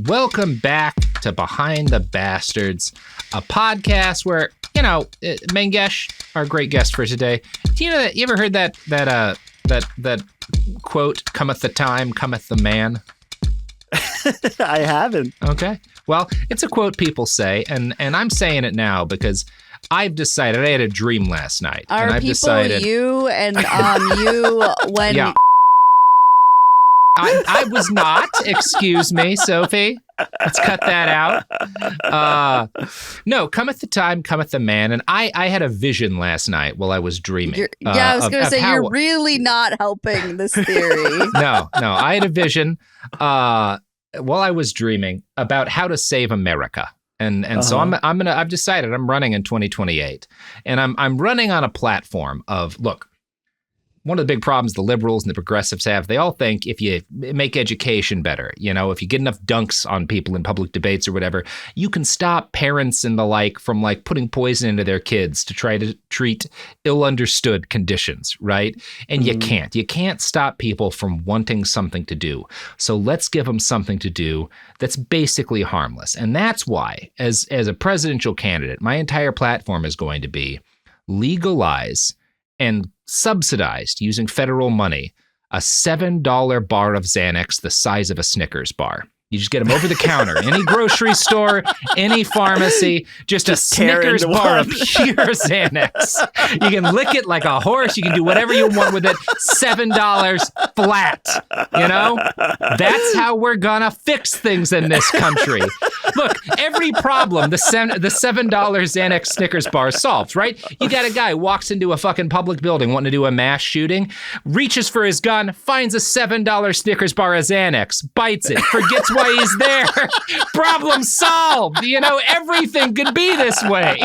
Welcome back to Behind the Bastards, a podcast where, Mangesh, our great guest for today. Do you know that? You ever heard that quote? "Cometh the time, cometh the man." I haven't. Okay. Well, it's a quote people say, and I'm saying it now because I've decided. I had a dream last night. Are and I've people decided, you and you when? Yeah. I was not. Excuse me, Sophie. Let's cut that out. No, cometh the time, cometh the man. And I had a vision last night while I was dreaming. I was going to say, you're really not helping this theory. No, I had a vision while I was dreaming about how to save America. And so I've decided I'm running in 2028. And I'm running on a platform of, look, one of the big problems the liberals and the progressives have, they all think if you make education better, if you get enough dunks on people in public debates or whatever, you can stop parents and the like from putting poison into their kids to try to treat ill-understood conditions, right? And you can't. You can't stop people from wanting something to do. So let's give them something to do that's basically harmless. And that's why, as a presidential candidate, my entire platform is going to be legalize and subsidized using federal money, a $7 bar of Xanax the size of a Snickers bar. You just get them over the counter, any grocery store, any pharmacy, just a Snickers bar of pure Xanax. You can lick it like a horse. You can do whatever you want with it. $7 flat. That's how we're gonna fix things in this country. Look, every problem the $7 Xanax Snickers bar solves, right? You got a guy who walks into a fucking public building wanting to do a mass shooting, reaches for his gun, finds a $7 Snickers bar of Xanax, bites it, forgets why he's there. Problem solved. Everything could be this way.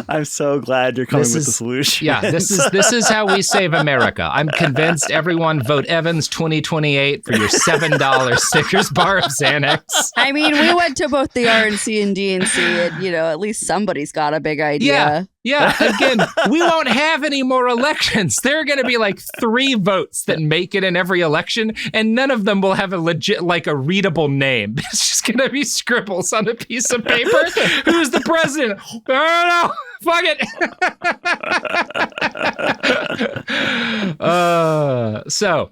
I'm so glad you're coming with the solution. Yeah, this is how we save America. I'm convinced. Everyone vote Evans 2028 for your $7 Snickers bar of Xanax. I mean, we went to both the RNC and DNC, and at least somebody's got a big idea. Yeah. Again, we won't have any more elections. There are going to be 3 votes that make it in every election, and none of them will have a legit, a readable name. It's just going to be scribbles on a piece of paper. Who's the president? I don't know. Fuck it. So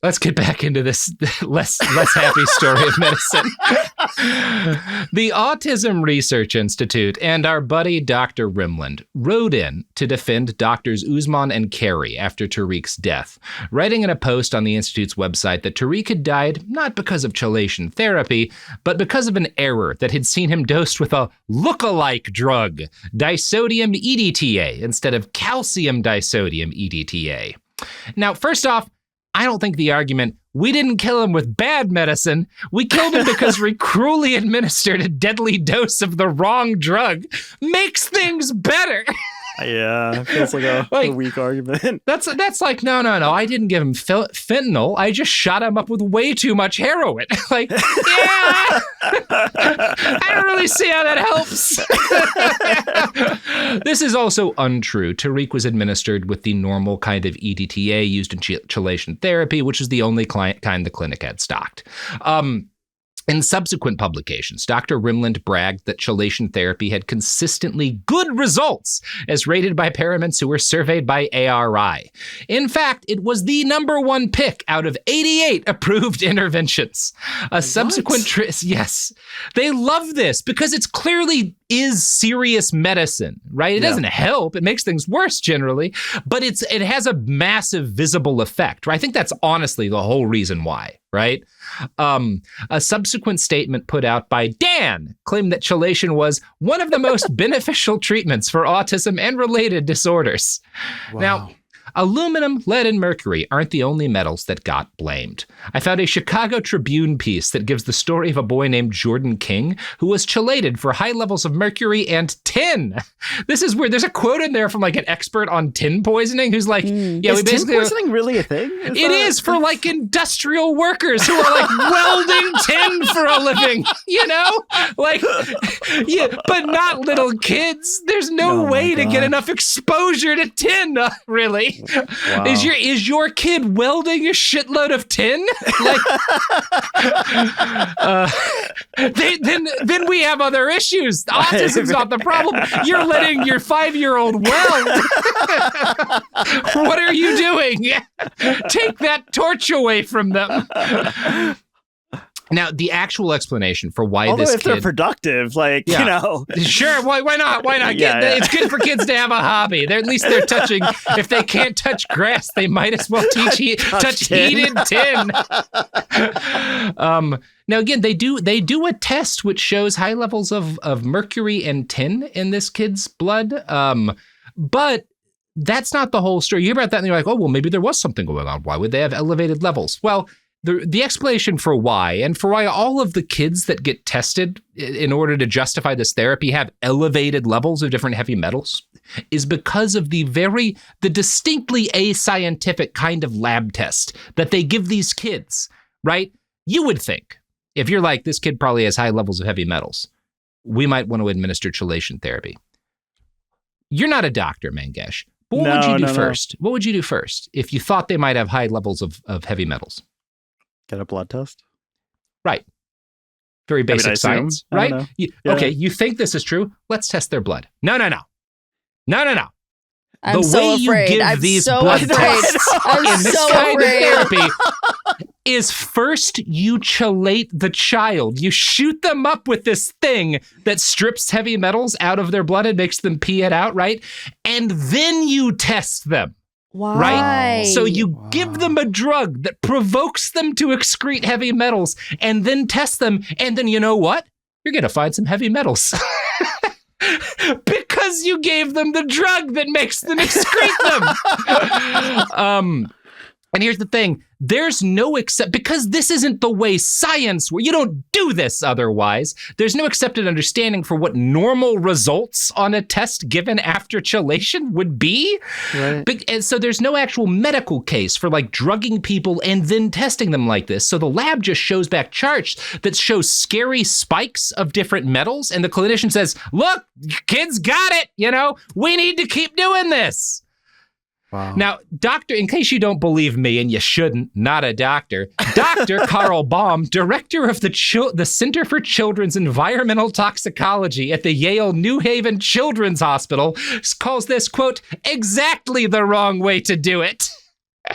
let's get back into this less happy story of medicine. The Autism Research Institute and our buddy Dr. Rimland wrote in to defend Doctors Usman and Carey after Tariq's death, writing in a post on the Institute's website that Tariq had died not because of chelation therapy, but because of an error that had seen him dosed with a look-alike drug, disodium EDTA, instead of calcium disodium EDTA. Now, first off, I don't think the argument, we didn't kill him with bad medicine, we killed him because we cruelly administered a deadly dose of the wrong drug, makes things better. Yeah, it feels like a weak argument. That's no, I didn't give him fentanyl. I just shot him up with way too much heroin. I don't really see how that helps. This is also untrue. Tariq was administered with the normal kind of EDTA used in chelation therapy, which is the only kind the clinic had stocked. In subsequent publications, Dr. Rimland bragged that chelation therapy had consistently good results as rated by paramedics who were surveyed by ARI. In fact, it was the #1 pick out of 88 approved interventions. Yes, they love this because it's clearly is serious medicine, right? It doesn't help. It makes things worse generally, but it has a massive visible effect, right? I think that's honestly the whole reason why, right? A subsequent statement put out by Dan claimed that chelation was one of the most beneficial treatments for autism and related disorders. Wow. Now, aluminum, lead, and mercury aren't the only metals that got blamed. I found a Chicago Tribune piece that gives the story of a boy named Jordan King who was chelated for high levels of mercury and tin. This is weird. There's a quote in there from an expert on tin poisoning who's like, is tin poisoning really a thing? It is for industrial workers who are welding tin for a living, but not little kids. There's no way to get enough exposure to tin, really. Wow. Is your kid welding a shitload of tin? Like, then we have other issues. Autism's not the problem. You're letting your 5-year-old weld. What are you doing? Take that torch away from them. Now, the actual explanation for why Although this if they're productive, like, Yeah. you know. Sure, why not? Why not? Yeah, yeah. It's good for kids to have a hobby. At least they're touching. If they can't touch grass, they might as well touch heated tin. Now, again, they do a test which shows high levels of mercury and tin in this kid's blood. But that's not the whole story. You hear about that and you're like, oh, well, maybe there was something going on. Why would they have elevated levels? Well, the explanation for why, and for why all of the kids that get tested in order to justify this therapy have elevated levels of different heavy metals, is because of the distinctly ascientific kind of lab test that they give these kids, right? You would think, if you're like, this kid probably has high levels of heavy metals, we might want to administer chelation therapy. You're not a doctor, Mangesh. But what would you do first? What would you do first if you thought they might have high levels of heavy metals? Get a blood test? Right. Very basic science, right? Okay, you think this is true? Let's test their blood. No. I'm the so way afraid. you give I'm these so blood afraid. tests I'm in this so kind afraid. of therapy is first you chelate the child. You shoot them up with this thing that strips heavy metals out of their blood and makes them pee it out, right? And then you test them. Why? Right? So you give them a drug that provokes them to excrete heavy metals and then test them. And then you know what? You're going to find some heavy metals. Because you gave them the drug that makes them excrete them. And here's the thing. There's no because this isn't the way science works. You don't do this otherwise. There's no accepted understanding for what normal results on a test given after chelation would be. Right. And so there's no actual medical case for like drugging people and then testing them like this. So the lab just shows back charts that show scary spikes of different metals. And the clinician says, look, kids got it. We need to keep doing this. Wow. Now, in case you don't believe me, and you shouldn't, not a doctor, Dr. Carl Baum, director of the Center for Children's Environmental Toxicology at the Yale New Haven Children's Hospital, calls this, quote, exactly the wrong way to do it.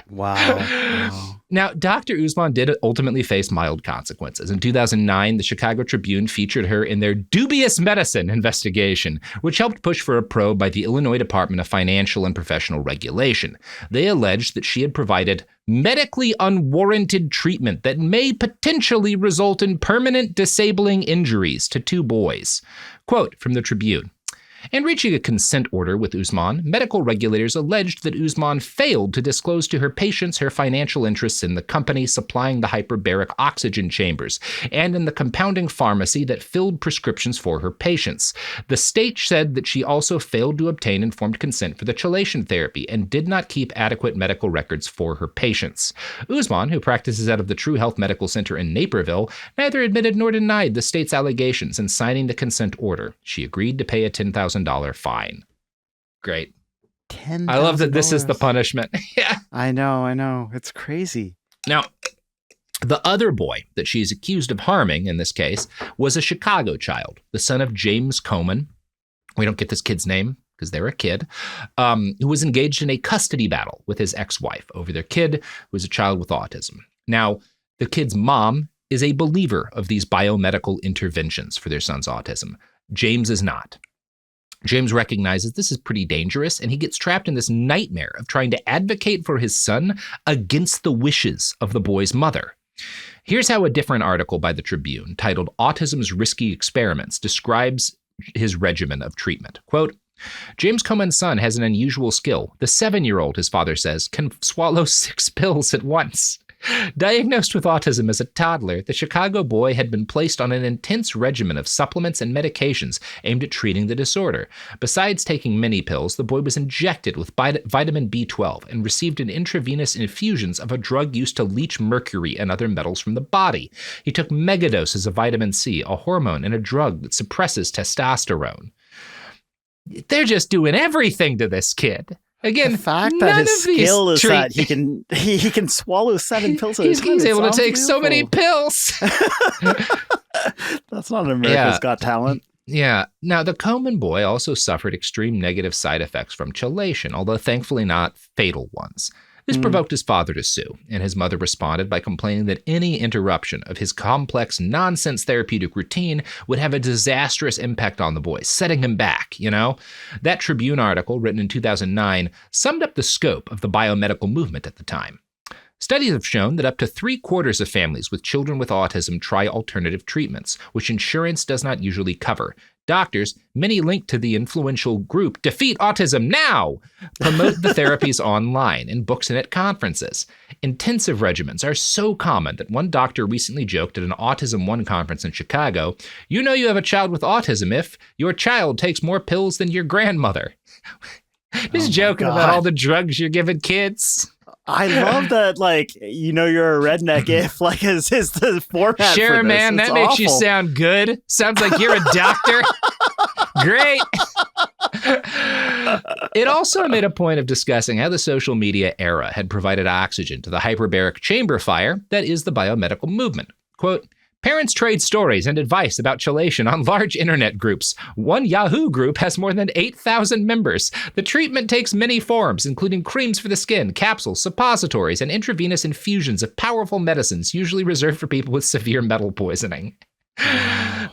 Wow. Now, Dr. Usman did ultimately face mild consequences. In 2009, the Chicago Tribune featured her in their dubious medicine investigation, which helped push for a probe by the Illinois Department of Financial and Professional Regulation. They alleged that she had provided medically unwarranted treatment that may potentially result in permanent disabling injuries to 2 boys. Quote from the Tribune. In reaching a consent order with Usman, medical regulators alleged that Usman failed to disclose to her patients her financial interests in the company supplying the hyperbaric oxygen chambers and in the compounding pharmacy that filled prescriptions for her patients. The state said that she also failed to obtain informed consent for the chelation therapy and did not keep adequate medical records for her patients. Usman, who practices out of the True Health Medical Center in Naperville, neither admitted nor denied the state's allegations in signing the consent order. She agreed to pay a $10,000 fine. Great. $10,000. I love that this is the punishment. Yeah. I know. It's crazy. Now, the other boy that she's accused of harming in this case was a Chicago child, the son of James Coleman. We don't get this kid's name because they're a kid, who was engaged in a custody battle with his ex-wife over their kid, who was a child with autism. Now, the kid's mom is a believer of these biomedical interventions for their son's autism. James is not. James recognizes this is pretty dangerous, and he gets trapped in this nightmare of trying to advocate for his son against the wishes of the boy's mother. Here's how a different article by the Tribune, titled Autism's Risky Experiments, describes his regimen of treatment. Quote, James Coleman's son has an unusual skill. The 7-year-old, his father says, can swallow 6 pills at once. Diagnosed with autism as a toddler, the Chicago boy had been placed on an intense regimen of supplements and medications aimed at treating the disorder. Besides taking many pills, the boy was injected with vitamin B12 and received an intravenous infusions of a drug used to leach mercury and other metals from the body. He took megadoses of vitamin C, a hormone and a drug that suppresses testosterone. They're just doing everything to this kid. Again, The fact none that his of these skill is that he can swallow 7 pills at a time. he's able to It's take so many unbelievable. pills. That's not America's Got Talent. Yeah. Now, the Komen boy also suffered extreme negative side effects from chelation, although thankfully not fatal ones. This provoked his father to sue, and his mother responded by complaining that any interruption of his complex, nonsense therapeutic routine would have a disastrous impact on the boy, setting him back, you know? That Tribune article, written in 2009, summed up the scope of the biomedical movement at the time. Studies have shown that up to 3/4 of families with children with autism try alternative treatments, which insurance does not usually cover. Doctors, many linked to the influential group Defeat Autism Now, promote the therapies online, in books and at conferences. Intensive regimens are so common that one doctor recently joked at an Autism One conference in Chicago, "You know you have a child with autism if your child takes more pills than your grandmother." Just joking about all the drugs you're giving kids. I love that, like, you know, you're a redneck if, like, is the format Sure, for this. man, It's that makes you awful. sound good. Sounds like you're a doctor. Great. It also made a point of discussing how the social media era had provided oxygen to the hyperbaric chamber fire that is the biomedical movement. Quote, "Parents trade stories and advice about chelation on large internet groups. One Yahoo group has more than 8,000 members. The treatment takes many forms, including creams for the skin, capsules, suppositories, and intravenous infusions of powerful medicines, usually reserved for people with severe metal poisoning."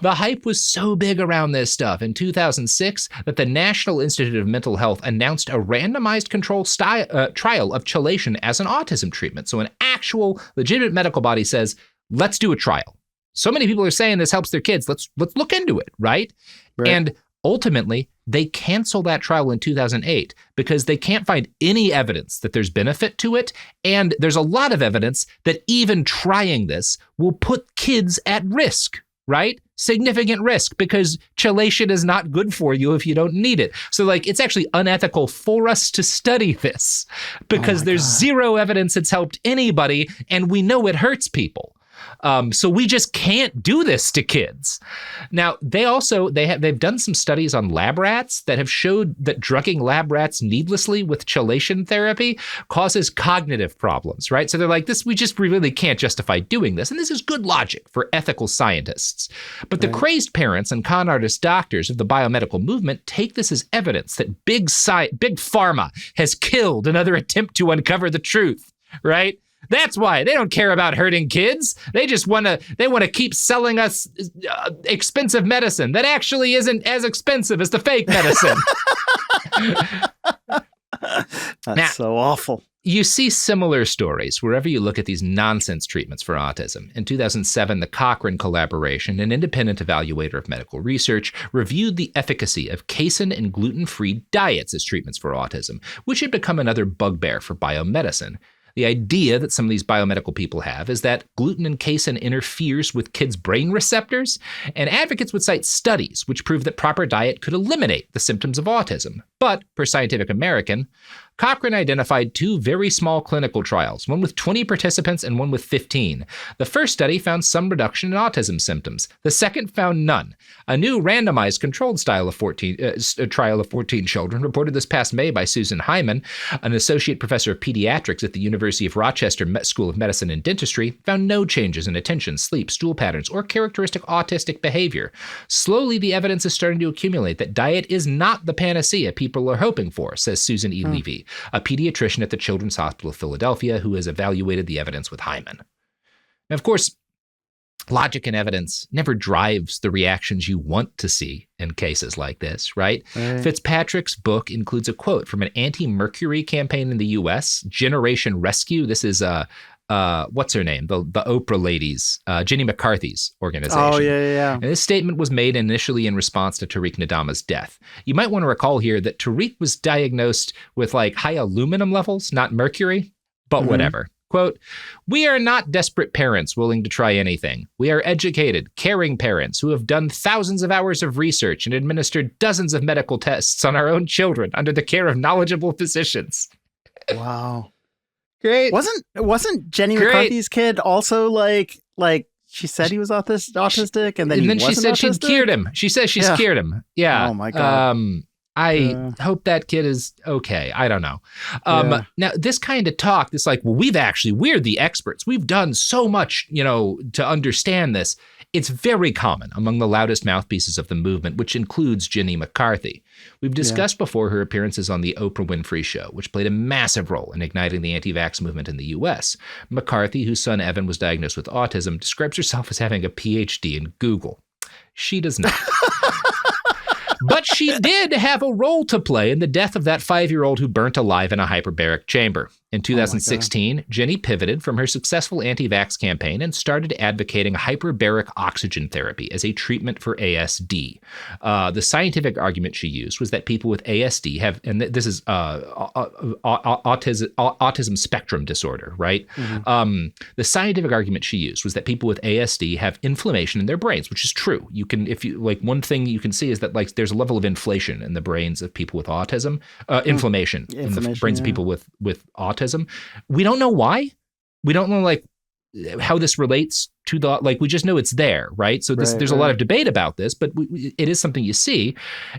The hype was so big around this stuff in 2006 that the National Institute of Mental Health announced a randomized control trial of chelation as an autism treatment. So an actual legitimate medical body says, let's do a trial. So many people are saying this helps their kids. Let's look into it, right? And ultimately, they cancel that trial in 2008 because they can't find any evidence that there's benefit to it. And there's a lot of evidence that even trying this will put kids at risk, right? Significant risk, because chelation is not good for you if you don't need it. So, like, it's actually unethical for us to study this because there's zero evidence it's helped anybody, and we know it hurts people. So we just can't do this to kids. Now, they've done some studies on lab rats that have showed that drugging lab rats needlessly with chelation therapy causes cognitive problems, right? So they're like, we really can't justify doing this. And this is good logic for ethical scientists. But the crazed parents and con artist doctors of the biomedical movement take this as evidence that big pharma has killed another attempt to uncover the truth, right? That's why they don't care about hurting kids. They just want to keep selling us expensive medicine that actually isn't as expensive as the fake medicine. That's so awful. You see similar stories wherever you look at these nonsense treatments for autism. In 2007, the Cochrane Collaboration, an independent evaluator of medical research, reviewed the efficacy of casein and gluten-free diets as treatments for autism, which had become another bugbear for biomedicine. The idea that some of these biomedical people have is that gluten and casein interferes with kids' brain receptors, and advocates would cite studies which prove that proper diet could eliminate the symptoms of autism. But, per Scientific American, Cochrane identified 2 very small clinical trials, one with 20 participants and one with 15. The first study found some reduction in autism symptoms. The second found none. A new randomized controlled trial of 14 children, reported this past May by Susan Hyman, an associate professor of pediatrics at the University of Rochester School of Medicine and Dentistry, found no changes in attention, sleep, stool patterns, or characteristic autistic behavior. Slowly, the evidence is starting to accumulate that diet is not the panacea people are hoping for, says Susan E. Levy, a pediatrician at the Children's Hospital of Philadelphia who has evaluated the evidence with Hyman. Now, of course, logic and evidence never drives the reactions you want to see in cases like this, right? Fitzpatrick's book includes a quote from an anti-mercury campaign in the U.S., Generation Rescue. This is what's her name? The Oprah ladies, Jenny McCarthy's organization. Oh, yeah. And this statement was made initially in response to Tariq Nadama's death. You might want to recall here that Tariq was diagnosed with like high aluminum levels, not mercury, but whatever. Quote, "We are not desperate parents willing to try anything. We are educated, caring parents who have done thousands of hours of research and administered dozens of medical tests on our own children under the care of knowledgeable physicians." Wow. Great. Wasn't Jenny McCarthy's kid also like she said he was autistic and then she said autistic? she'd cured him. She says she's cured him. Yeah. Oh my God. I hope that kid is okay. I don't know. Now, this kind of talk, this like, well, we're the experts. We've done so much, to understand this. It's very common among the loudest mouthpieces of the movement, which includes Jenny McCarthy. We've discussed before her appearances on the Oprah Winfrey Show, which played a massive role in igniting the anti-vax movement in the U.S. McCarthy, whose son Evan was diagnosed with autism, describes herself as having a PhD in Google. She does not. But she did have a role to play in the death of that 5-year-old who burnt alive in a hyperbaric chamber. In 2016, Jenny pivoted from her successful anti-vax campaign and started advocating hyperbaric oxygen therapy as a treatment for ASD. The scientific argument she used was that people with ASD have, and this is autism spectrum disorder, right? Mm-hmm. The scientific argument she used was that people with ASD have inflammation in their brains, which is true. You can, one thing you can see is that there's a level of inflation in the brains of people with autism, inflammation in the brains of people with autism. We don't know why. We don't know how this relates to we just know it's there, right? So there's a lot of debate about this, but it is something you see.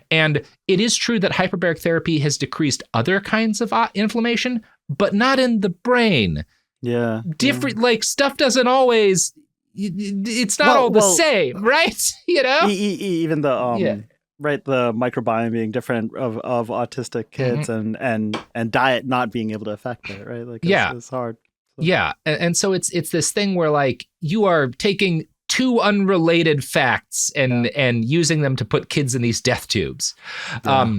And it is true that hyperbaric therapy has decreased other kinds of inflammation, but not in the brain. Yeah. Different, stuff doesn't always, it's not all the same, right? Even the, right, the microbiome being different of autistic kids, and diet not being able to affect it, right? It's hard. So. Yeah, and so it's this thing where you are taking two unrelated facts and using them to put kids in these death tubes. Yeah.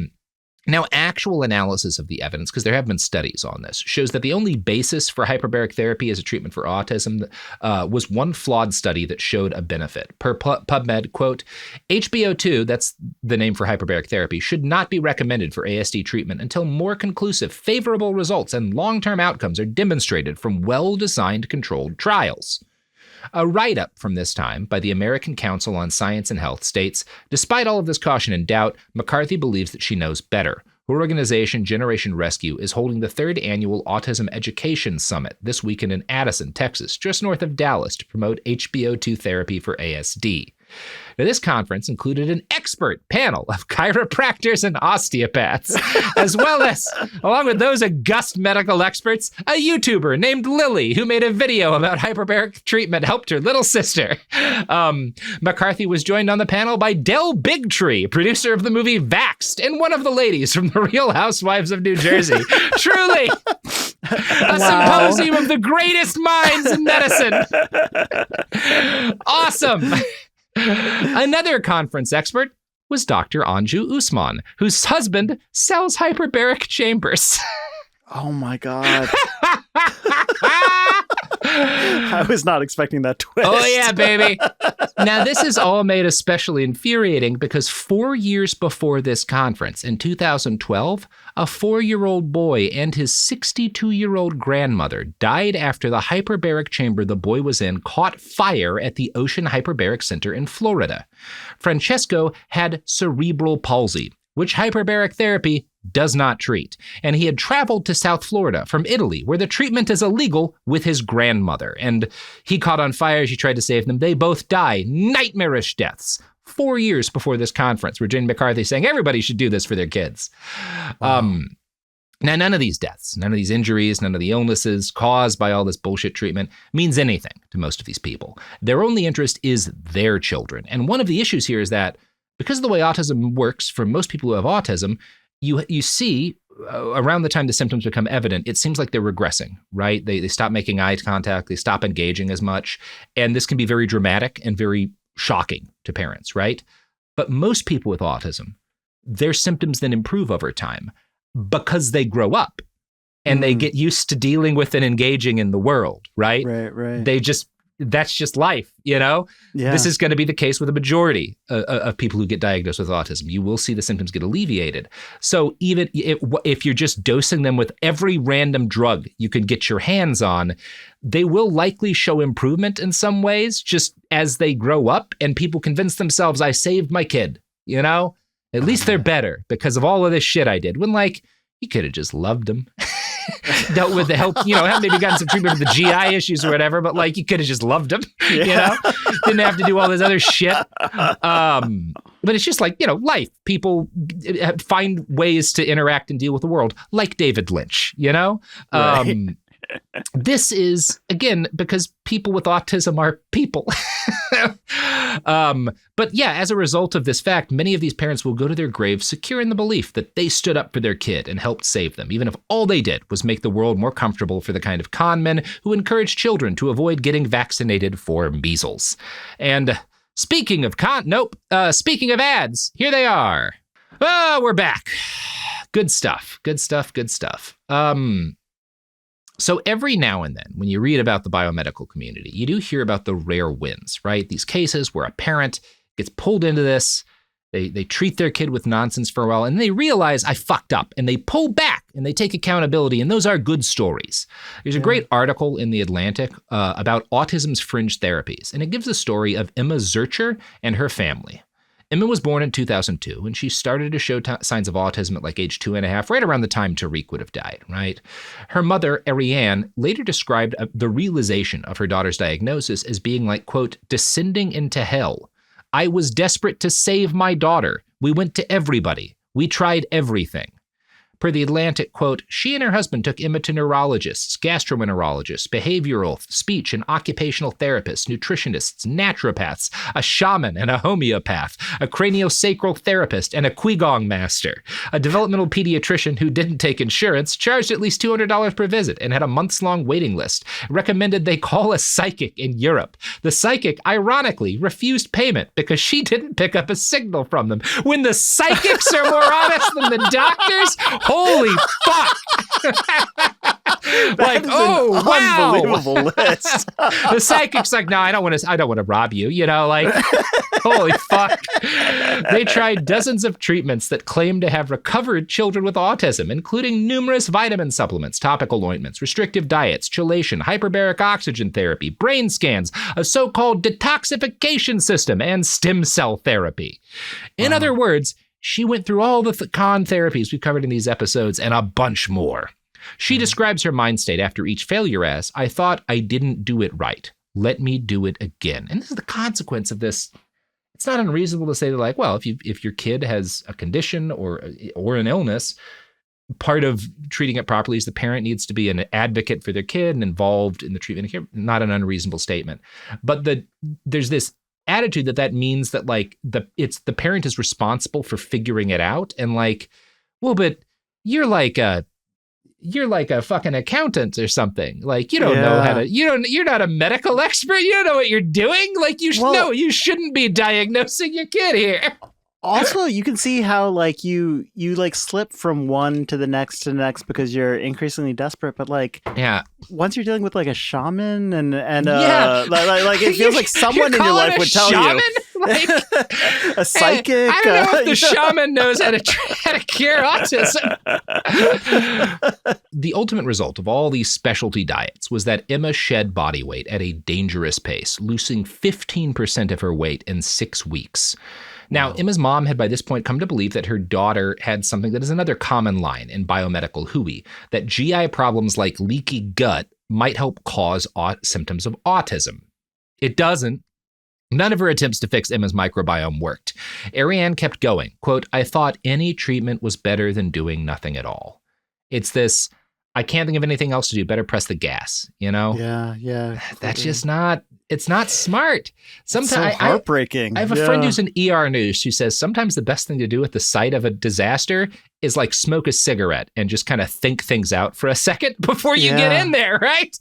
Now, actual analysis of the evidence, because there have been studies on this, shows that the only basis for hyperbaric therapy as a treatment for autism was one flawed study that showed a benefit. Per PubMed, quote, HBO2, that's the name for hyperbaric therapy, should not be recommended for ASD treatment until more conclusive, favorable results and long-term outcomes are demonstrated from well-designed controlled trials. A write-up from this time by the American Council on Science and Health states, despite all of this caution and doubt, McCarthy believes that she knows better. Her organization, Generation Rescue, is holding the 3rd annual Autism Education Summit this weekend in Addison, Texas, just north of Dallas, to promote HBO2 therapy for ASD. Now, this conference included an expert panel of chiropractors and osteopaths, as well as, along with those august medical experts, a YouTuber named Lily, who made a video about hyperbaric treatment helped her little sister. McCarthy was joined on the panel by Del Bigtree, producer of the movie Vaxxed, and one of the ladies from The Real Housewives of New Jersey. Truly, a symposium of the greatest minds in medicine. Awesome. Another conference expert was Dr. Anju Usman, whose husband sells hyperbaric chambers. Oh my God. I was not expecting that twist. Oh yeah, baby. Now this is all made especially infuriating because 4 years before this conference, in 2012, a 4-year-old boy and his 62-year-old grandmother died after the hyperbaric chamber the boy was in caught fire at the Ocean Hyperbaric Center in Florida. Francesco had cerebral palsy, which hyperbaric therapy does not treat. And he had traveled to South Florida from Italy, where the treatment is illegal, with his grandmother. And he caught on fire. She tried to save them. They both die. Nightmarish deaths. 4 years before this conference, where Jenny McCarthy is saying everybody should do this for their kids. Wow. Now, none of these deaths, none of these injuries, none of the illnesses caused by all this bullshit treatment means anything to most of these people. Their only interest is their children. And one of the issues here is that because of the way autism works for most people who have autism, you see around the time the symptoms become evident, it seems like they're regressing, right? They stop making eye contact, they stop engaging as much. And this can be very dramatic and very shocking to parents, right? But most people with autism, their symptoms then improve over time because they grow up and they get used to dealing with and engaging in the world, right? Right. That's just life, Yeah. This is going to be the case with a majority of people who get diagnosed with autism. You will see the symptoms get alleviated. So even if you're just dosing them with every random drug you can get your hands on, they will likely show improvement in some ways just as they grow up and people convince themselves, I saved my kid, At least they're better because of all of this shit I did. When you could have just loved them. Dealt with the help, maybe gotten some treatment for the GI issues or whatever, but you could have just loved them, Didn't have to do all this other shit. But it's just like, life. People find ways to interact and deal with the world, like David Lynch, Right. This is, again, because people with autism are people. But yeah, as a result of this fact, many of these parents will go to their graves secure in the belief that they stood up for their kid and helped save them, even if all they did was make the world more comfortable for the kind of con men who encourage children to avoid getting vaccinated for measles. And speaking of speaking of ads, here they are. Oh, we're back. Good stuff. So every now and then, when you read about the biomedical community, you do hear about the rare wins, right? These cases where a parent gets pulled into this, they treat their kid with nonsense for a while, and they realize, I fucked up, and they pull back, and they take accountability, and those are good stories. There's a great article in The Atlantic about autism's fringe therapies, and it gives the story of Emma Zurcher and her family. Emma was born in 2002, and she started to show signs of autism at like age 2.5, right around the time Tariq would have died, right? Her mother, Ariane, later described the realization of her daughter's diagnosis as being like, quote, descending into hell. I was desperate to save my daughter. We went to everybody. We tried everything. Per The Atlantic, quote, she and her husband took Emma to neurologists, gastroenterologists, behavioral, speech and occupational therapists, nutritionists, naturopaths, a shaman and a homeopath, a craniosacral therapist and a Qigong master. A developmental pediatrician who didn't take insurance charged at least $200 per visit and had a months-long waiting list. Recommended they call a psychic in Europe. The psychic, ironically, refused payment because she didn't pick up a signal from them. When the psychics are more honest than the doctors, holy fuck! Like, oh wow, unbelievable list. The psychic's like, no, I don't want to rob you. Like, holy fuck. They tried dozens of treatments that claimed to have recovered children with autism, including numerous vitamin supplements, topical ointments, restrictive diets, chelation, hyperbaric oxygen therapy, brain scans, a so-called detoxification system, and stem cell therapy. In other words, she went through all the con therapies we've covered in these episodes and a bunch more. She describes her mind state after each failure as, I thought I didn't do it right. Let me do it again. And this is the consequence of this. It's not unreasonable to say that, like, well, if your kid has a condition or an illness, part of treating it properly is the parent needs to be an advocate for their kid and involved in the treatment. Not an unreasonable statement. But there's this attitude that means that like the parent is responsible for figuring it out, and like, well, but you're like a fucking accountant or something. Like, you don't know how to, you're not a medical expert. You don't know what you're doing. Like, you shouldn't be diagnosing your kid here. Also, you can see how like you like slip from one to the next because you're increasingly desperate. But like, once you're dealing with like a shaman and like it feels like someone in your life would tell you. Like, a psychic. I don't know if the shaman knows how to cure autism. The ultimate result of all these specialty diets was that Emma shed body weight at a dangerous pace, losing 15% of her weight in 6 weeks. Now, Emma's mom had by this point come to believe that her daughter had something that is another common line in biomedical hooey, that GI problems like leaky gut might help cause symptoms of autism. It doesn't. None of her attempts to fix Emma's microbiome worked. Ariane kept going. Quote, I thought any treatment was better than doing nothing at all. It's this, I can't think of anything else to do. Better press the gas, Yeah. That's just not, it's not smart. Sometimes so heartbreaking. I have a friend who's an ER nurse who says sometimes the best thing to do at the site of a disaster is like smoke a cigarette and just kind of think things out for a second before you get in there, right?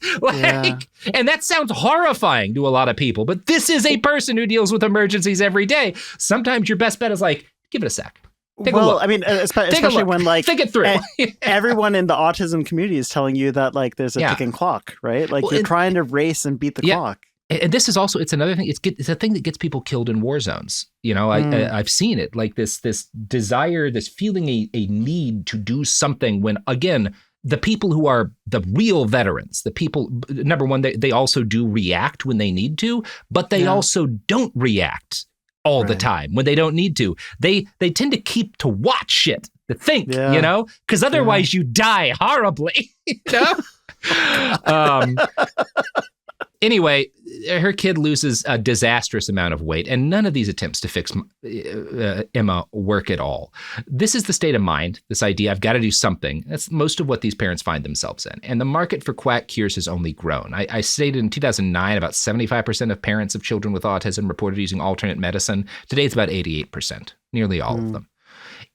And that sounds horrifying to a lot of people, but this is a person who deals with emergencies every day. Sometimes your best bet is like, give it a sec. Take a look. I mean, especially when like think it through. Everyone in the autism community is telling you that like there's a ticking clock, right? Like you're trying to race and beat the clock. And this is also, it's another thing. It's a thing that gets people killed in war zones. I've seen it, like this desire, this feeling a need to do something when, again, the people who are the real veterans, the people, number one, they also do react when they need to, but they also don't react all the time when they don't need to. They tend to keep to watch shit, to think, because otherwise you die horribly, Anyway, her kid loses a disastrous amount of weight, and none of these attempts to fix Emma work at all. This is the state of mind, this idea, I've got to do something. That's most of what these parents find themselves in. And the market for quack cures has only grown. I stated in 2009, about 75% of parents of children with autism reported using alternate medicine. Today, it's about 88%, nearly all of them.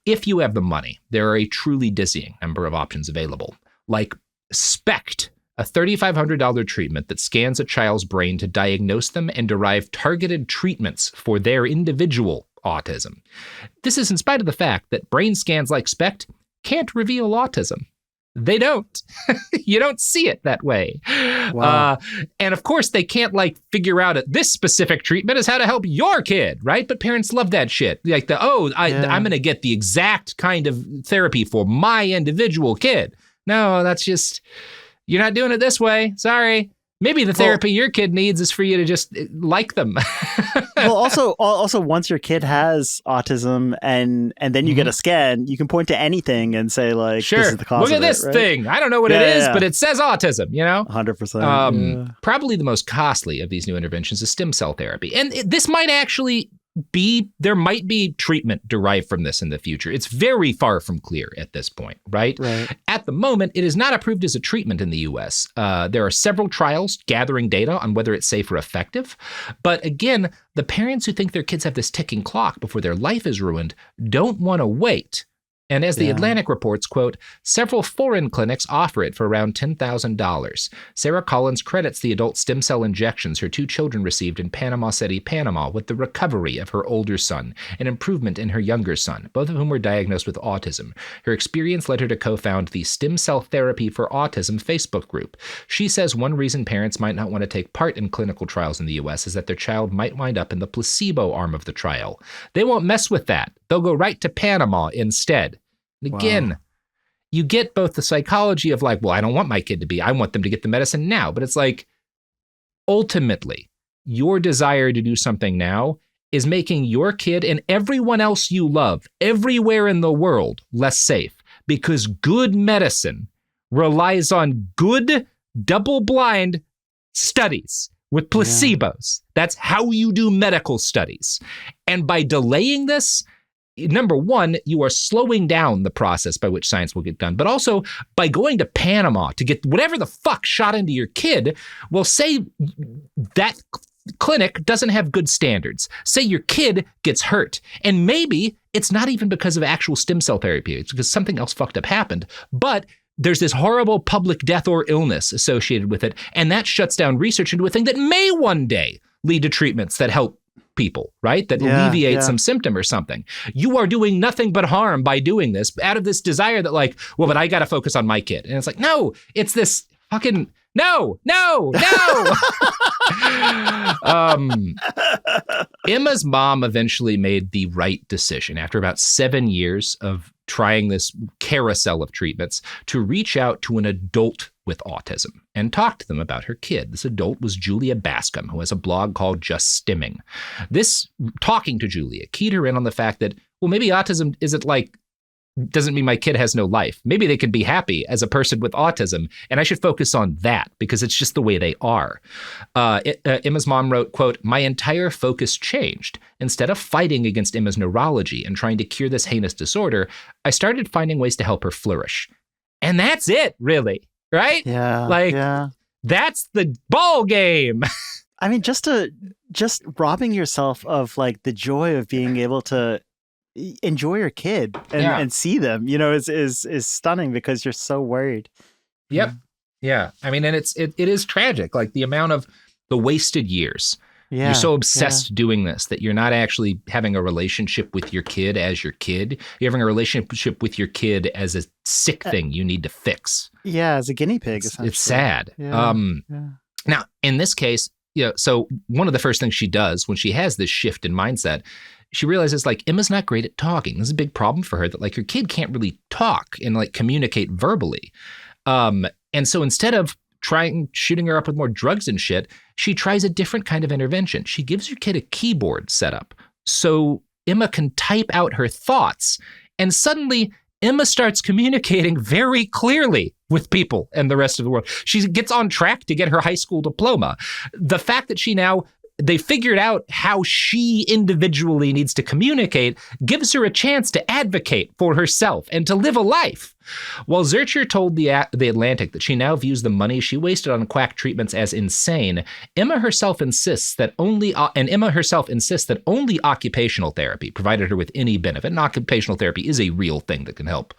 If you have the money, there are a truly dizzying number of options available, like SPECT, a $3,500 treatment that scans a child's brain to diagnose them and derive targeted treatments for their individual autism. This is in spite of the fact that brain scans like SPECT can't reveal autism. They don't. You don't see it that way. Wow. And of course, they can't figure out this specific treatment is how to help your kid, right? But parents love that shit. Like I'm going to get the exact kind of therapy for my individual kid. No, that's just... You're not doing it this way. Sorry. Maybe the therapy your kid needs is for you to just like them. Well, also, once your kid has autism and then you get a scan, you can point to anything and say sure, this is the cause look at of this it, right? thing. I don't know what it is, but it says autism, 100%. Probably the most costly of these new interventions is stem cell therapy. And this might actually there might be treatment derived from this in the future. It's very far from clear at this point, right? At the moment, it is not approved as a treatment in the US. There are several trials gathering data on whether it's safe or effective. But again, the parents who think their kids have this ticking clock before their life is ruined don't want to wait. And as the Atlantic reports, quote, several foreign clinics offer it for around $10,000. Sarah Collins credits the adult stem cell injections her 2 children received in Panama City, Panama, with the recovery of her older son, an improvement in her younger son, both of whom were diagnosed with autism. Her experience led her to co-found the Stem Cell Therapy for Autism Facebook group. She says one reason parents might not want to take part in clinical trials in the U.S. is that their child might wind up in the placebo arm of the trial. They won't mess with that. They'll go right to Panama instead. Again, you get both the psychology of I don't want my kid to be, I want them to get the medicine now. But it's ultimately, your desire to do something now is making your kid and everyone else you love everywhere in the world less safe, because good medicine relies on good double-blind studies with placebos. That's how you do medical studies. And by delaying this, number one, you are slowing down the process by which science will get done. But also, by going to Panama to get whatever the fuck shot into your kid, well, say that clinic doesn't have good standards. Say your kid gets hurt. And maybe it's not even because of actual stem cell therapy. It's because something else fucked up happened. But there's this horrible public death or illness associated with it. And that shuts down research into a thing that may one day lead to treatments that help people, right? That alleviate some symptom or something. You are doing nothing but harm by doing this out of this desire that but I got to focus on my kid. And it's no, it's this fucking, no. Emma's mom eventually made the right decision after about 7 years of trying this carousel of treatments to reach out to an adult with autism and talk to them about her kid. This adult was Julia Bascom, who has a blog called Just Stimming. This talking to Julia keyed her in on the fact that, maybe autism doesn't mean my kid has no life. Maybe they can be happy as a person with autism, and I should focus on that because it's just the way they are. Emma's mom wrote, quote, my entire focus changed. Instead of fighting against Emma's neurology and trying to cure this heinous disorder, I started finding ways to help her flourish. And that's it, really, right? That's the ball game. I mean, just robbing yourself of the joy of being able to enjoy your kid and see them, is stunning because you're so worried. Yep. Yeah. I mean, and it is tragic. The amount of the wasted years. Yeah. You're so obsessed doing this that you're not actually having a relationship with your kid as your kid. You're having a relationship with your kid as a sick thing you need to fix. Yeah. As a guinea pig. It's sad. Yeah. Now, in this case, so one of the first things she does when she has this shift in mindset, she realizes Emma's not great at talking. This is a big problem for her that her kid can't really talk and communicate verbally. And so instead of shooting her up with more drugs and shit, she tries a different kind of intervention. She gives her kid a keyboard set up so Emma can type out her thoughts. And suddenly Emma starts communicating very clearly with people and the rest of the world. She gets on track to get her high school diploma. The fact that they figured out how she individually needs to communicate gives her a chance to advocate for herself and to live a life. While Zurcher told the Atlantic that she now views the money she wasted on quack treatments as insane, Emma herself insists that only occupational therapy provided her with any benefit. And occupational therapy is a real thing that can help.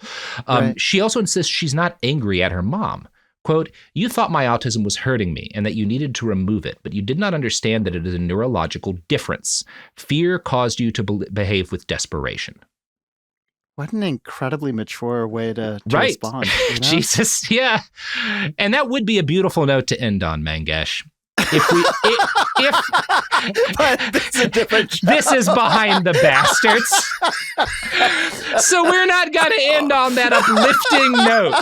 Right. She also insists she's not angry at her mom. Quote, "You thought my autism was hurting me and that you needed to remove it, but you did not understand that it is a neurological difference. Fear caused you to behave with desperation." What an incredibly mature way to right. respond. You know? Jesus, yeah. And that would be a beautiful note to end on, Mangesh. But this is a different show. This is Behind the Bastards. So we're not going to end on that uplifting note.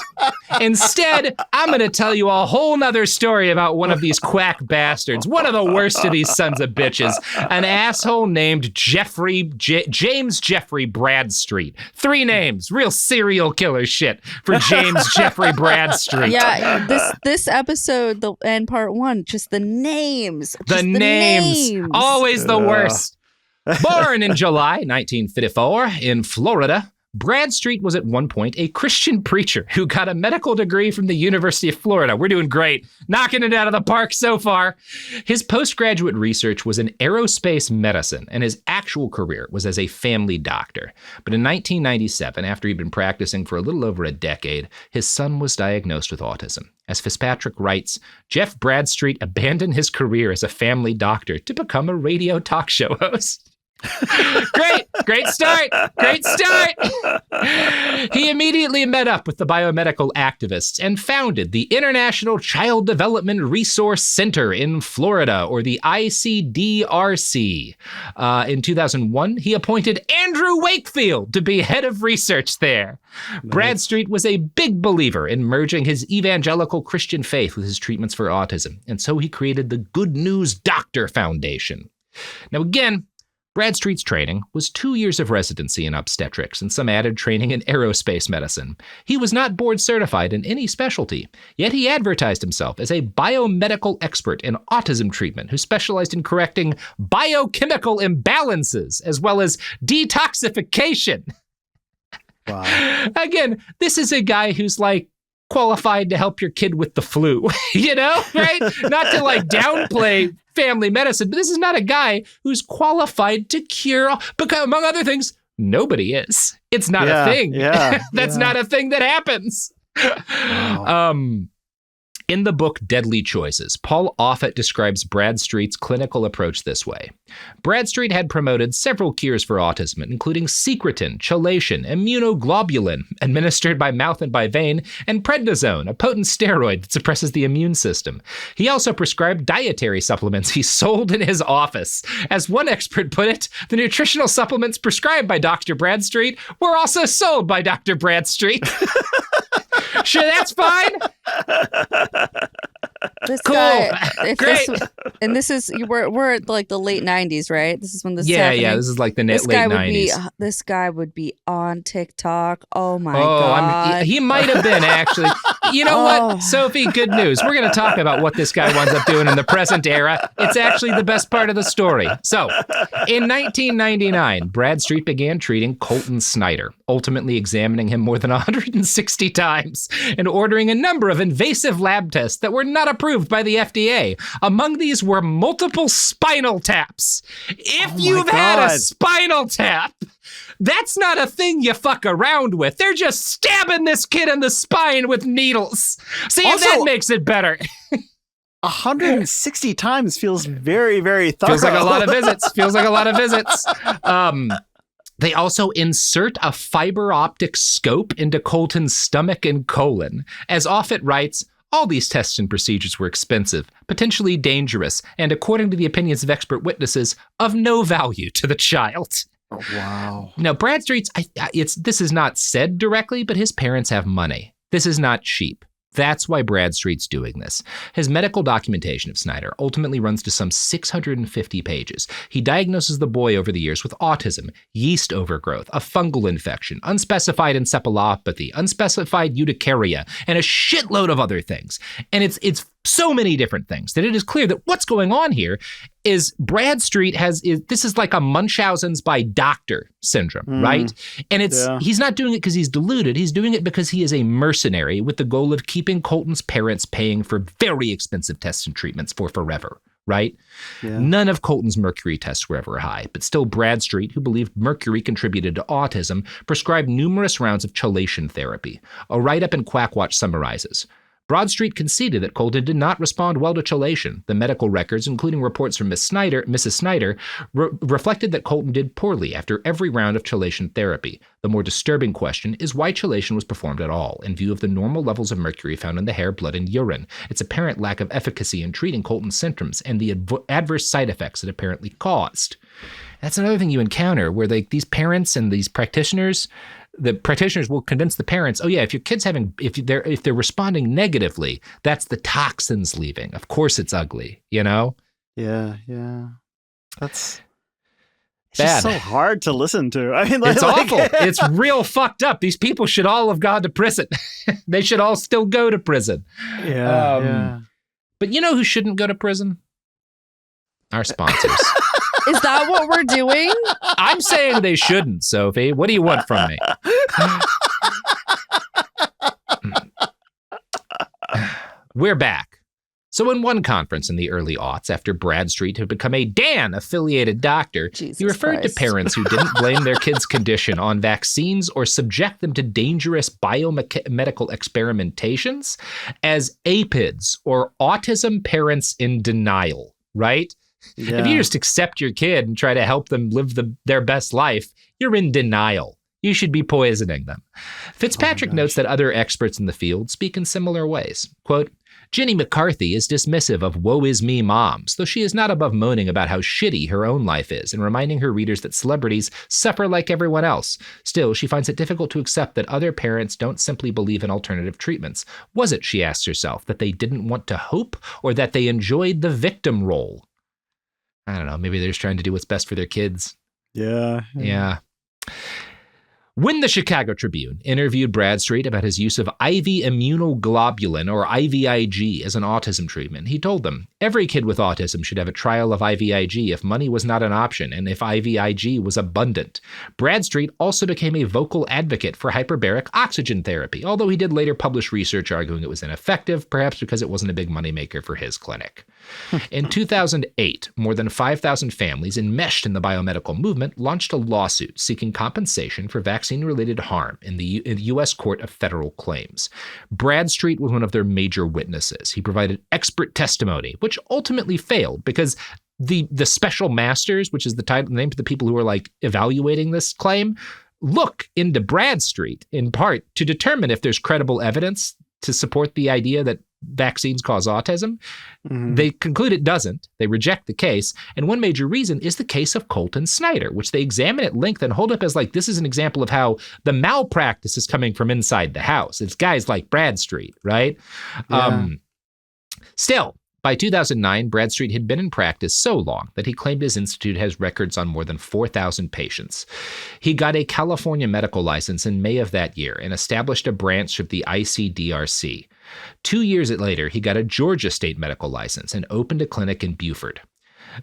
Instead, I'm going to tell you a whole nother story about one of these quack bastards, one of the worst of these sons of bitches, an asshole named James Jeffrey Bradstreet. 3 names, real serial killer shit for James Jeffrey Bradstreet. Yeah, this episode, and part 1, just the names. The names. Always the worst. Born in July 1954 in Florida, Bradstreet was at one point a Christian preacher who got a medical degree from the University of Florida. We're doing great. Knocking it out of the park so far. His postgraduate research was in aerospace medicine, and his actual career was as a family doctor. But in 1997, after he'd been practicing for a little over a decade, his son was diagnosed with autism. As Fitzpatrick writes, Jeff Bradstreet abandoned his career as a family doctor to become a radio talk show host. Great start. He immediately met up with the biomedical activists and founded the International Child Development Resource Center in Florida, or the ICDRC. In 2001, he appointed Andrew Wakefield to be head of research there. Nice. Bradstreet was a big believer in merging his evangelical Christian faith with his treatments for autism, and so he created the Good News Doctor Foundation. Now again, Bradstreet's training was 2 years of residency in obstetrics and some added training in aerospace medicine. He was not board certified in any specialty, yet he advertised himself as a biomedical expert in autism treatment who specialized in correcting biochemical imbalances as well as detoxification. Wow. Again, this is a guy who's like qualified to help your kid with the flu, you know, right? Not to like downplay family medicine, but this is not a guy who's qualified to cure, because among other things, nobody is. It's not a thing. That's not a thing that happens. Wow. In the book Deadly Choices, Paul Offit describes Bradstreet's clinical approach this way. Bradstreet had promoted several cures for autism, including secretin, chelation, immunoglobulin, administered by mouth and by vein, and prednisone, a potent steroid that suppresses the immune system. He also prescribed dietary supplements he sold in his office. As one expert put it, the nutritional supplements prescribed by Dr. Bradstreet were also sold by Dr. Bradstreet. Sure, that's fine. This cool. guy, great. This is we're at like the late 90s, right? This is when this is happening. This is like the late 90s. This guy would be on TikTok. Oh my God. He might have been, actually. You know what, Sophie? Good news. We're going to talk about what this guy winds up doing in the present era. It's actually the best part of the story. So, in 1999, Bradstreet began treating Colton Snyder, ultimately examining him more than 160 times and ordering a number of invasive lab tests that were not approved by the FDA. Among these were multiple spinal taps. If you've had a spinal tap, that's not a thing you fuck around with. They're just stabbing this kid in the spine with needles. See if that makes it better. 160 times feels very, very thorough. Feels like a lot of visits. They also insert a fiber optic scope into Colton's stomach and colon. As Offit writes, all these tests and procedures were expensive, potentially dangerous, and according to the opinions of expert witnesses, of no value to the child. Oh, wow. Now, Bradstreet's, this is not said directly, but his parents have money. This is not cheap. That's why Bradstreet's doing this. His medical documentation of Snyder ultimately runs to some 650 pages. He diagnoses the boy over the years with autism, yeast overgrowth, a fungal infection, unspecified encephalopathy, unspecified urticaria, and a shitload of other things. And it's so many different things that it is clear that what's going on here is Bradstreet this is like a Munchausen's by doctor syndrome, right? And he's not doing it because he's deluded. He's doing it because he is a mercenary with the goal of keeping Colton's parents paying for very expensive tests and treatments for forever, right? Yeah. None of Colton's mercury tests were ever high, but still Bradstreet, who believed mercury contributed to autism, prescribed numerous rounds of chelation therapy. A write-up in Quackwatch summarizes. Bradstreet conceded that Colton did not respond well to chelation. The medical records, including reports from Mrs. Snyder, reflected that Colton did poorly after every round of chelation therapy. The more disturbing question is why chelation was performed at all, in view of the normal levels of mercury found in the hair, blood, and urine, its apparent lack of efficacy in treating Colton's symptoms, and the adverse side effects it apparently caused. That's another thing you encounter, where these parents and these practitioners, the practitioners will convince the parents, oh yeah, if your kid's if they're responding negatively, that's the toxins leaving. Of course it's ugly, you know? Yeah. It's bad. Just so hard to listen to. I mean, it's awful. It's real fucked up. These people should all have gone to prison. They should all still go to prison. Yeah. But you know who shouldn't go to prison? Our sponsors. Is that what we're doing? I'm saying they shouldn't, Sophie. What do you want from me? We're back. So in one conference in the early aughts, after Bradstreet had become a Dan-affiliated doctor, he referred to parents who didn't blame their kids' condition on vaccines or subject them to dangerous biomedical experimentations as APIDs, or autism parents in denial, right? Yeah. If you just accept your kid and try to help them live their best life, you're in denial. You should be poisoning them. Fitzpatrick notes that other experts in the field speak in similar ways. Quote, Jenny McCarthy is dismissive of woe is me moms, though she is not above moaning about how shitty her own life is and reminding her readers that celebrities suffer like everyone else. Still, she finds it difficult to accept that other parents don't simply believe in alternative treatments. Was it, she asks herself, that they didn't want to hope or that they enjoyed the victim role? I don't know, maybe they're just trying to do what's best for their kids. Yeah. When the Chicago Tribune interviewed Bradstreet about his use of IV immunoglobulin, or IVIG, as an autism treatment, he told them, every kid with autism should have a trial of IVIG if money was not an option and if IVIG was abundant. Bradstreet also became a vocal advocate for hyperbaric oxygen therapy, although he did later publish research arguing it was ineffective, perhaps because it wasn't a big moneymaker for his clinic. In 2008, more than 5,000 families enmeshed in the biomedical movement launched a lawsuit seeking compensation for vaccine-related harm in the U.S. Court of Federal Claims. Bradstreet was one of their major witnesses. He provided expert testimony, which ultimately failed because the special masters, which is the name of the people who are evaluating this claim, look into Bradstreet in part to determine if there's credible evidence to support the idea that vaccines cause autism. Mm-hmm. They conclude it doesn't. They reject the case. And one major reason is the case of Colton Snyder, which they examine at length and hold up as this is an example of how the malpractice is coming from inside the house. It's guys like Bradstreet, right? Yeah. Still, by 2009, Bradstreet had been in practice so long that he claimed his institute has records on more than 4,000 patients. He got a California medical license in May of that year and established a branch of the ICDRC. 2 years later, he got a Georgia state medical license and opened a clinic in Beaufort.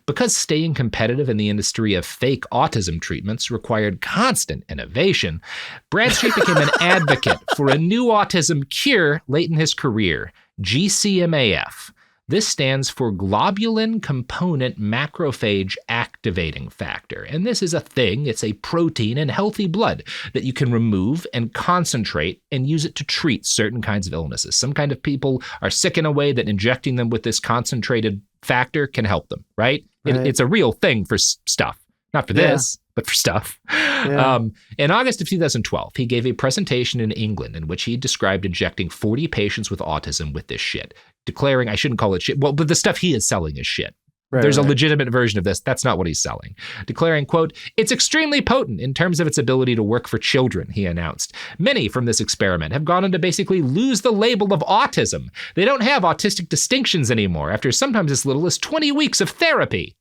Because staying competitive in the industry of fake autism treatments required constant innovation, Bradstreet became an advocate for a new autism cure late in his career, GCMAF. This stands for globulin component macrophage activating factor. And this is a thing, it's a protein in healthy blood that you can remove and concentrate and use it to treat certain kinds of illnesses. Some kind of people are sick in a way that injecting them with this concentrated factor can help them, right? It's a real thing for stuff. Not for this, but for stuff. Yeah. In August of 2012, he gave a presentation in England in which he described injecting 40 patients with autism with this shit, declaring, I shouldn't call it shit, well, but the stuff he is selling is shit. There's a legitimate version of this. That's not what he's selling. Declaring, quote, "It's extremely potent in terms of its ability to work for children," he announced. "Many from this experiment have gone on to basically lose the label of autism. They don't have autistic distinctions anymore after sometimes as little as 20 weeks of therapy."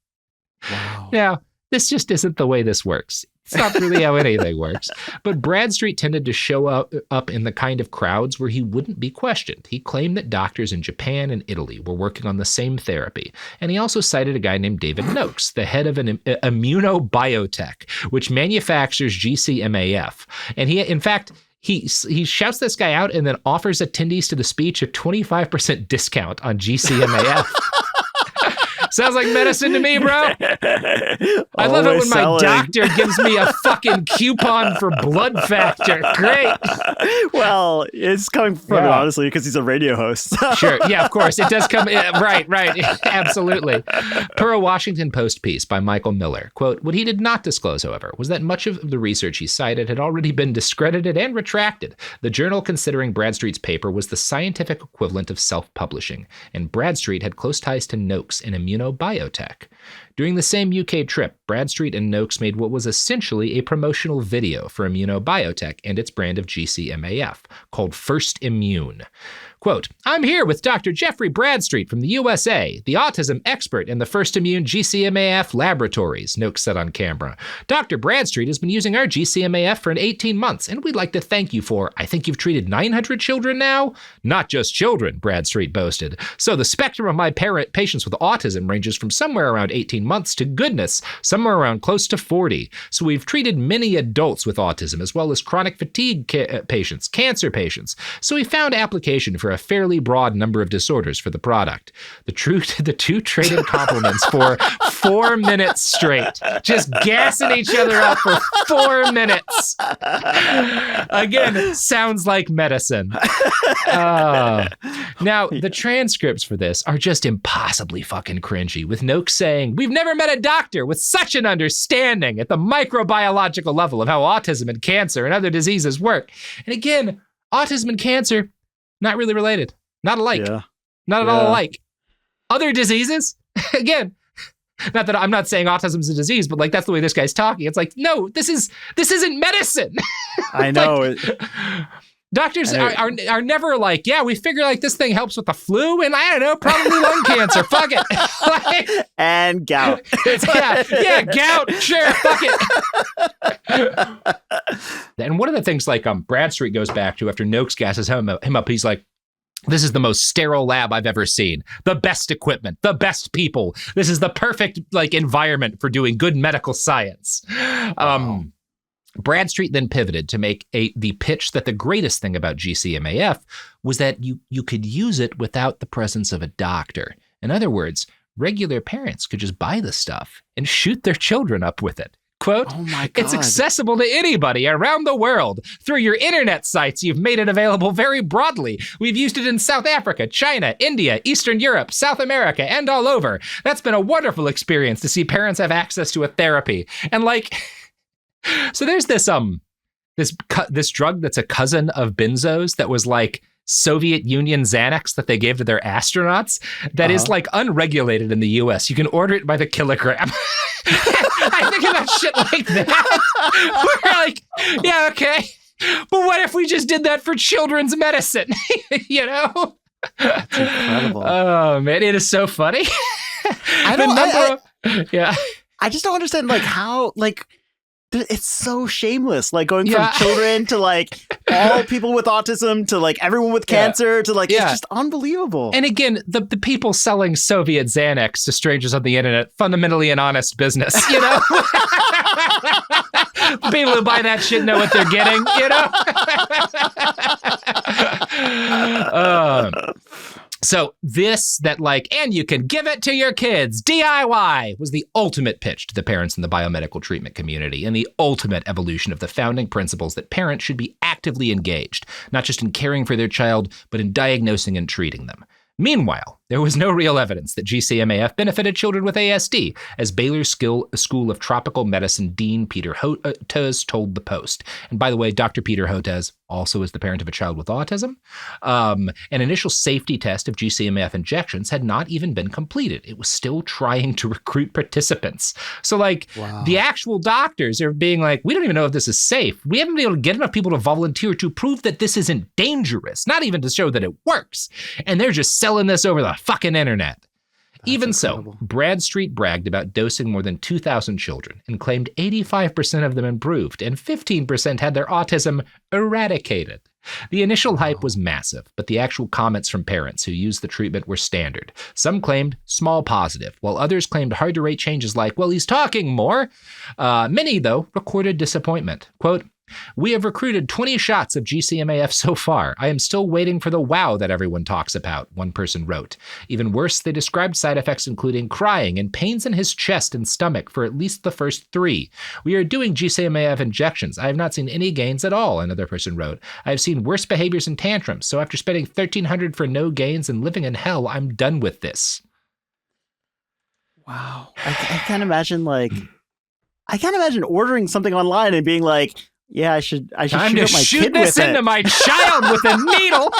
Wow. Now, this just isn't the way this works. It's not really how anything works. But Bradstreet tended to show up in the kind of crowds where he wouldn't be questioned. He claimed that doctors in Japan and Italy were working on the same therapy. And he also cited a guy named David Noakes, the head of an immunobiotech, which manufactures GCMAF. And he shouts this guy out and then offers attendees to the speech a 25% discount on GCMAF. Sounds like medicine to me, bro. I love it when my doctor gives me a fucking coupon for blood factor. Great. Well, it's coming from it, honestly, because he's a radio host. Sure. Yeah, of course. It does come. Right. Absolutely. Per a Washington Post piece by Michael Miller, quote, "What he did not disclose, however, was that much of the research he cited had already been discredited and retracted. The journal considering Bradstreet's paper was the scientific equivalent of self-publishing, and Bradstreet had close ties to Noakes in immunobiotech. During the same UK trip, Bradstreet and Noakes made what was essentially a promotional video for immunobiotech and its brand of GCMAF, called First Immune. Quote, "I'm here with Dr. Jeffrey Bradstreet from the USA, the autism expert in the First Immune GCMAF laboratories," Noakes said on camera. "Dr. Bradstreet has been using our GCMAF for 18 months, and we'd like to thank you for, I think you've treated 900 children now? Not just children," Bradstreet boasted. "So the spectrum of my patients with autism ranges from somewhere around 18 months to goodness, somewhere around close to 40. So we've treated many adults with autism as well as chronic fatigue patients, cancer patients. So we found application for a fairly broad number of disorders for the product." The two traded compliments for 4 minutes straight, just gassing each other up for 4 minutes. Again, sounds like medicine. Now, the transcripts for this are just impossibly fucking cringy, with Noakes saying, "We've never met a doctor with such an understanding at the microbiological level of how autism and cancer and other diseases work." And again, autism and cancer, not really related. Not alike. Yeah. Not at all alike. Other diseases, again, not that I'm not saying autism is a disease, but like that's the way this guy's talking. It's like, no, this isn't medicine. I know. Doctors are never like, yeah, we figure like this thing helps with the flu and I don't know, probably lung cancer. Fuck it. And gout. Gout. Sure, fuck it. And one of the things like Bradstreet goes back to after Noakes gasses him up, he's like, "This is the most sterile lab I've ever seen. The best equipment, the best people. This is the perfect environment for doing good medical science." Wow. Bradstreet then pivoted to make the pitch that the greatest thing about GCMAF was that you could use it without the presence of a doctor. In other words, regular parents could just buy the stuff and shoot their children up with it. Quote, "Oh my God. It's accessible to anybody around the world. Through your internet sites, you've made it available very broadly. We've used it in South Africa, China, India, Eastern Europe, South America, and all over. That's been a wonderful experience to see parents have access to a therapy." And so there's this drug that's a cousin of benzos that was like Soviet Union Xanax that they gave to their astronauts that is unregulated in the US. You can order it by the kilogram. I think about shit like that. We're like, yeah, okay. But what if we just did that for children's medicine? You know? That's incredible. Oh, man, it is so funny. I just don't understand how it's so shameless, going from children to all people with autism to everyone with cancer to it's just unbelievable. And again, the people selling Soviet Xanax to strangers on the internet, fundamentally an honest business, you know? The people who buy that shit know what they're getting, you know? So and you can give it to your kids, DIY, was the ultimate pitch to the parents in the biomedical treatment community and the ultimate evolution of the founding principles that parents should be actively engaged, not just in caring for their child, but in diagnosing and treating them. Meanwhile, there was no real evidence that GCMAF benefited children with ASD, as Baylor School of Tropical Medicine Dean Peter Hotez told the Post. And by the way, Dr. Peter Hotez, also as the parent of a child with autism. An initial safety test of GCMAF injections had not even been completed. It was still trying to recruit participants. So the actual doctors are being like, we don't even know if this is safe. We haven't been able to get enough people to volunteer to prove that this isn't dangerous, not even to show that it works. And they're just selling this over the fucking internet. Even incredible. So, Bradstreet bragged about dosing more than 2,000 children and claimed 85% of them improved and 15% had their autism eradicated. The initial hype was massive, but the actual comments from parents who used the treatment were standard. Some claimed small positive, while others claimed hard-to-rate changes like, well, he's talking more. Many, though, recorded disappointment. Quote, "We have recruited 20 shots of GCMAF so far. I am still waiting for the wow that everyone talks about," one person wrote. Even worse, they described side effects including crying and pains in his chest and stomach for at least the first 3. "We are doing GCMAF injections. I have not seen any gains at all," another person wrote. "I have seen worse behaviors and tantrums, so after spending $1,300 for no gains and living in hell, I'm done with this." Wow. I can't imagine ordering something online and being like, yeah, I should Time shoot to my shoot kid this with into it. my child with a needle.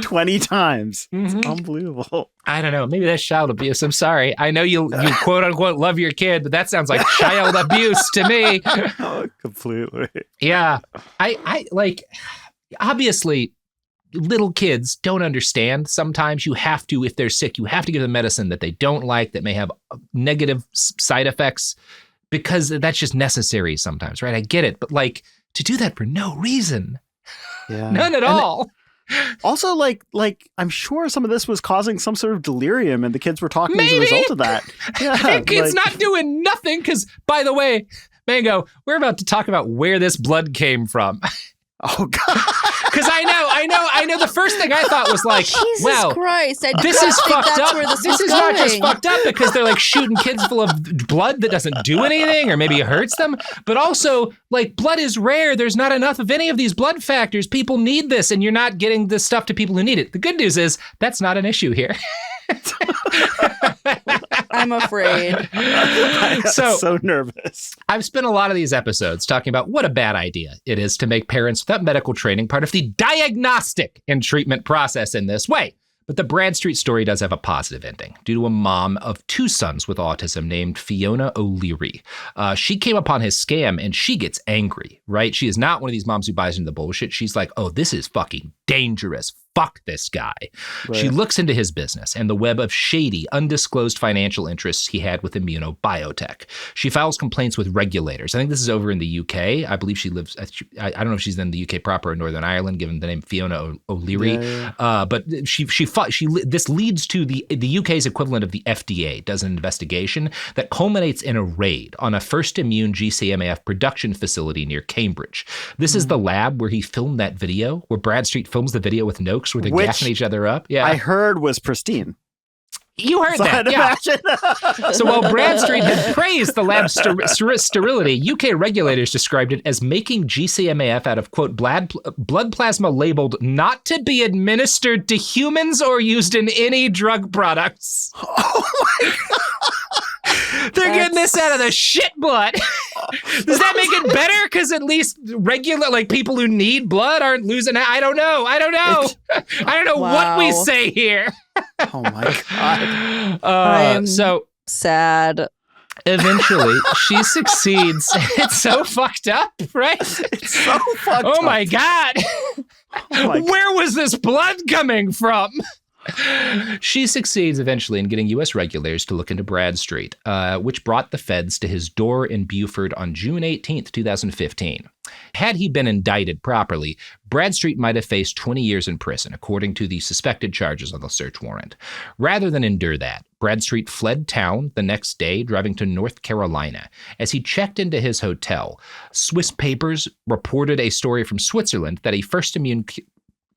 20 times. It's unbelievable. I don't know. Maybe that's child abuse. I'm sorry. I know you quote unquote love your kid, but that sounds like child abuse to me. Oh, completely. Yeah. I obviously little kids don't understand. Sometimes you have to, if they're sick, you have to give them medicine that they don't like, that may have negative side effects, because that's just necessary sometimes, right? I get it. But to do that for no reason, none at all. Also, I'm sure some of this was causing some sort of delirium and the kids were talking as a result of that. Yeah, it's not doing nothing because, by the way, Mango, we're about to talk about where this blood came from. Oh, God. Because I know. The first thing I thought was Jesus Christ, this is fucked up. This is not just going. fucked up because they're shooting kids full of blood that doesn't do anything or maybe it hurts them. But also, blood is rare. There's not enough of any of these blood factors. People need this, and you're not getting this stuff to people who need it. The good news is that's not an issue here. I'm afraid. I'm so nervous. I've spent a lot of these episodes talking about what a bad idea it is to make parents without medical training part of the diagnostic and treatment process in this way. But the Bradstreet story does have a positive ending due to a mom of 2 sons with autism named Fiona O'Leary. She came upon his scam and she gets angry, right? She is not one of these moms who buys into the bullshit. She's like, oh, this is fucking dangerous. Fuck this guy. Right. She looks into his business and the web of shady, undisclosed financial interests he had with immunobiotech. She files complaints with regulators. I think this is over in the UK. I believe she lives, I don't know if she's in the UK proper or Northern Ireland, given the name Fiona O'Leary. Yeah. But this leads to the UK's equivalent of the FDA does an investigation that culminates in a raid on a First Immune GCMAF production facility near Cambridge. This is the lab where he filmed that video, where Bradstreet films the video with Noakes, where they're gassing each other up. Yeah, I heard was pristine. You heard that, yeah. So while Bradstreet had praised the lab's sterility, UK regulators described it as making GCMAF out of, quote, blood plasma labeled not to be administered to humans or used in any drug products. Oh my God. They're getting this out of the shit blood. Does that make it better? Because at least regular, people who need blood aren't losing it. I don't know. I don't know what we say here. Oh my God. I'm so sad. Eventually, she succeeds. It's so fucked up, right? It's so fucked up. Oh my God. Where was this blood coming from? She succeeds eventually in getting U.S. regulators to look into Bradstreet, which brought the feds to his door in Beaufort on June 18th, 2015. Had he been indicted properly, Bradstreet might have faced 20 years in prison, according to the suspected charges on the search warrant. Rather than endure that, Bradstreet fled town the next day, driving to North Carolina. As he checked into his hotel, Swiss papers reported a story from Switzerland that a First Immune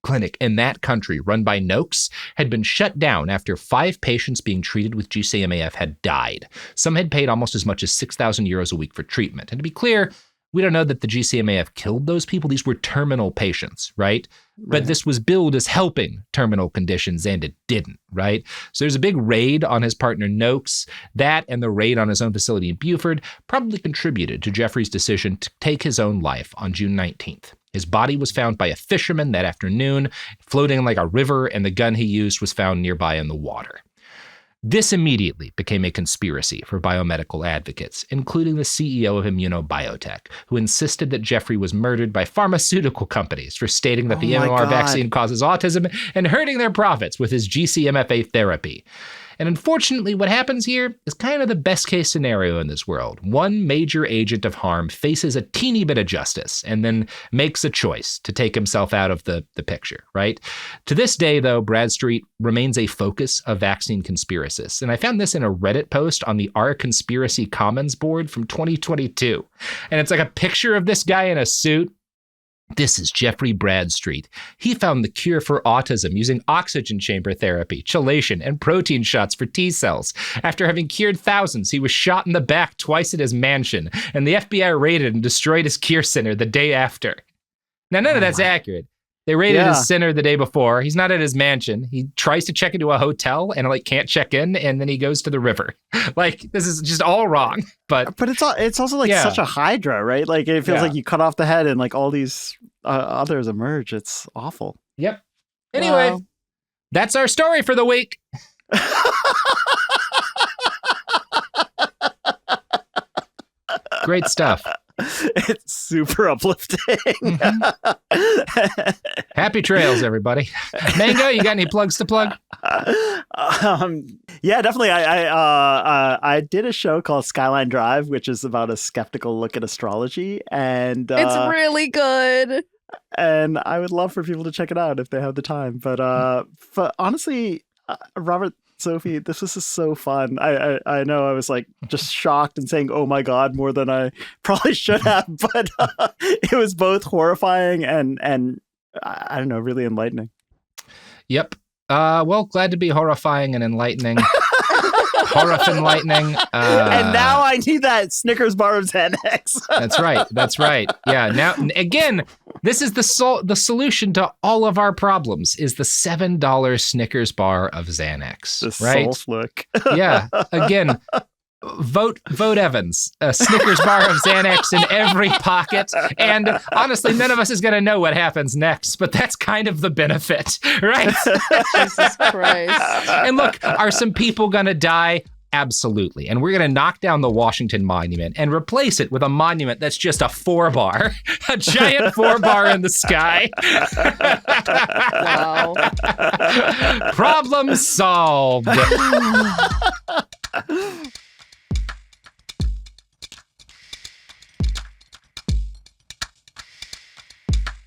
clinic in that country, run by Noakes, had been shut down after 5 patients being treated with GCMAF had died. Some had paid almost as much as 6,000 euros a week for treatment. And to be clear, we don't know that the GCMAF killed those people. These were terminal patients, right? But this was billed as helping terminal conditions, and it didn't, right? So there's a big raid on his partner Noakes. That and the raid on his own facility in Beaufort probably contributed to Jeffrey's decision to take his own life on June 19th. His body was found by a fisherman that afternoon, floating like a river, and the gun he used was found nearby in the water. This immediately became a conspiracy for biomedical advocates, including the CEO of Immunobiotech, who insisted that Jeffrey was murdered by pharmaceutical companies for stating that the MMR vaccine causes autism and hurting their profits with his GCMFA therapy. And unfortunately, what happens here is kind of the best case scenario in this world. One major agent of harm faces a teeny bit of justice and then makes a choice to take himself out of the picture, right? To this day, though, Bradstreet remains a focus of vaccine conspiracists. And I found this in a Reddit post on the Our Conspiracy Commons board from 2022. And it's like a picture of this guy in a suit. This is Jeffrey Bradstreet. He found the cure for autism using oxygen chamber therapy, chelation, and protein shots for T cells. After having cured thousands, he was shot in the back twice at his mansion, and the FBI raided and destroyed his cure center the day after. Now, none of that's accurate. They raided his center the day before. He's not at his mansion. He tries to check into a hotel and can't check in, and then he goes to the river. This is just all wrong. But it's also such a hydra, right? Like it feels like you cut off the head and all these others emerge. It's awful. Yep. Anyway, that's our story for the week. Great stuff. It's super uplifting. Mm-hmm. Happy trails, everybody. Mango, you got any plugs to plug? Yeah, definitely. I did a show called Skyline Drive, which is about a skeptical look at astrology, and it's really good. And I would love for people to check it out if they have the time. But honestly, Robert, Sophie, this was just so fun. I know I was just shocked and saying, oh my God, more than I probably should have. But it was both horrifying and I don't know, really enlightening. Yep. Well, glad to be horrifying and enlightening. Enlightening. And now I need that Snickers bar of Xanax. That's right. Yeah. Now, again, this is the solution to all of our problems is the $7 Snickers bar of Xanax. The right? soul flick. Yeah. Again, vote Evans. A Snickers bar of Xanax in every pocket. And honestly, none of us is going to know what happens next, but that's kind of the benefit, right? Jesus Christ. And look, are some people going to die? Absolutely. And we're going to knock down the Washington Monument and replace it with a monument that's just a 4-bar, a giant 4-bar in the sky. Wow. Problem solved.